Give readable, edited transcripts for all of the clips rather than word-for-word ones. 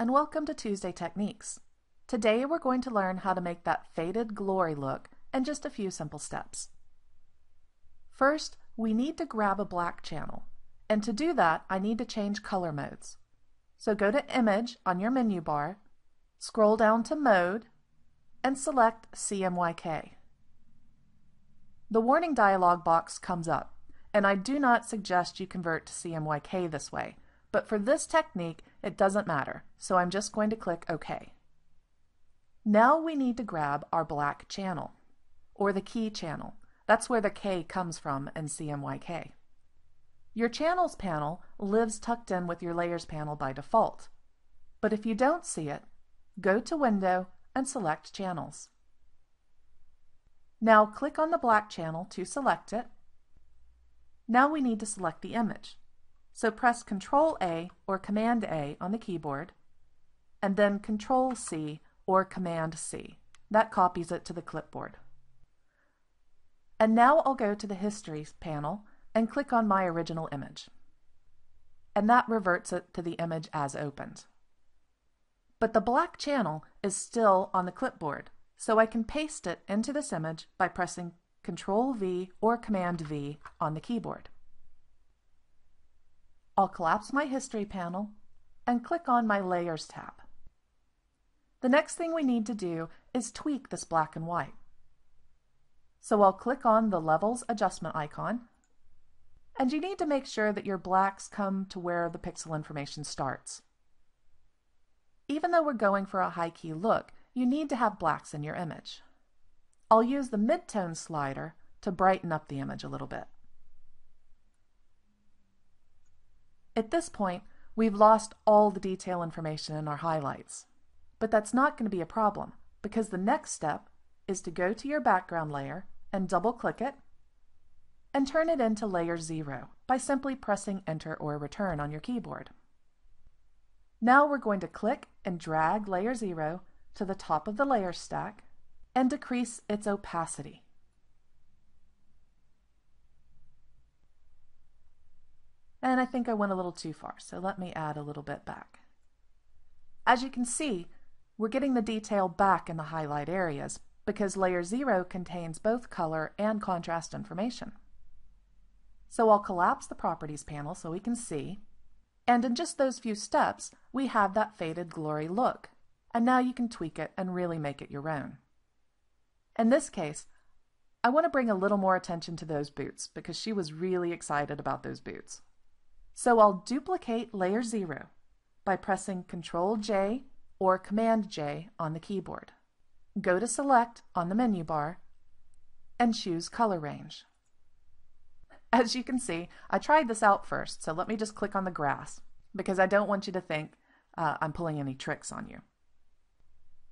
and welcome to Tuesday Techniques. Today we're going to learn how to make that faded glory look in just a few simple steps. First, we need to grab a black channel, and to do that I need to change color modes. So go to Image on your menu bar, scroll down to Mode, and select CMYK. The warning dialog box comes up, and I do not suggest you convert to CMYK this way, but for this technique it doesn't matter, so I'm just going to click OK. Now we need to grab our black channel, or the key channel. That's where the K comes from in CMYK. Your Channels panel lives tucked in with your Layers panel by default, but if you don't see it, go to Window and select Channels. Now click on the black channel to select it. Now we need to select the image. So press Ctrl-A or Command-A on the keyboard, and then Ctrl-C or Command-C. That copies it to the clipboard. And now I'll go to the History panel and click on my original image. And that reverts it to the image as opened. But the black channel is still on the clipboard, so I can paste it into this image by pressing Ctrl-V or Command-V on the keyboard. I'll collapse my History panel and click on my Layers tab. The next thing we need to do is tweak this black and white. So I'll click on the Levels adjustment icon, and you need to make sure that your blacks come to where the pixel information starts. Even though we're going for a high key look, you need to have blacks in your image. I'll use the Midtone slider to brighten up the image a little bit. At this point, we've lost all the detail information in our highlights. But that's not going to be a problem, because the next step is to go to your background layer and double-click it, and turn it into Layer 0 by simply pressing Enter or Return on your keyboard. Now we're going to click and drag Layer 0 to the top of the layer stack and decrease its opacity. And I think I went a little too far, so let me add a little bit back. As you can see, we're getting the detail back in the highlight areas because Layer 0 contains both color and contrast information. So I'll collapse the Properties panel so we can see, and in just those few steps, we have that faded glory look, and now you can tweak it and really make it your own. In this case, I want to bring a little more attention to those boots because she was really excited about those boots. So I'll duplicate Layer 0 by pressing Ctrl-J or Command-J on the keyboard. Go to Select on the menu bar and choose Color Range. As you can see, I tried this out first, so let me just click on the grass because I don't want you to think I'm pulling any tricks on you.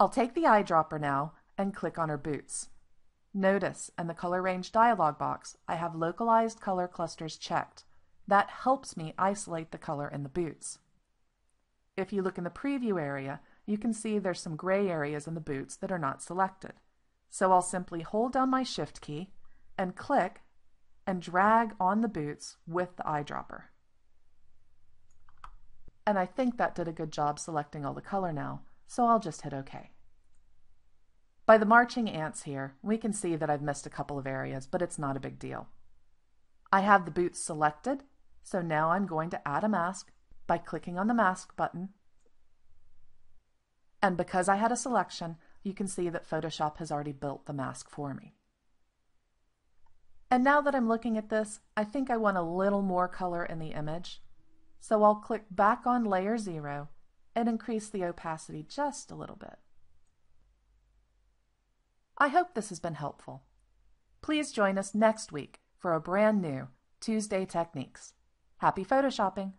I'll take the eyedropper now and click on her boots. Notice in the Color Range dialog box, I have Localized Color Clusters checked. That helps me isolate the color in the boots. If you look in the preview area, you can see there's some gray areas in the boots that are not selected. So I'll simply hold down my Shift key and click and drag on the boots with the eyedropper. And I think that did a good job selecting all the color now, so I'll just hit OK. By the marching ants here, we can see that I've missed a couple of areas, but it's not a big deal. I have the boots selected, so now I'm going to add a mask by clicking on the mask button. And because I had a selection, you can see that Photoshop has already built the mask for me. And now that I'm looking at this, I think I want a little more color in the image. So I'll click back on Layer 0 and increase the opacity just a little bit. I hope this has been helpful. Please join us next week for a brand new Tuesday Techniques. Happy Photoshopping!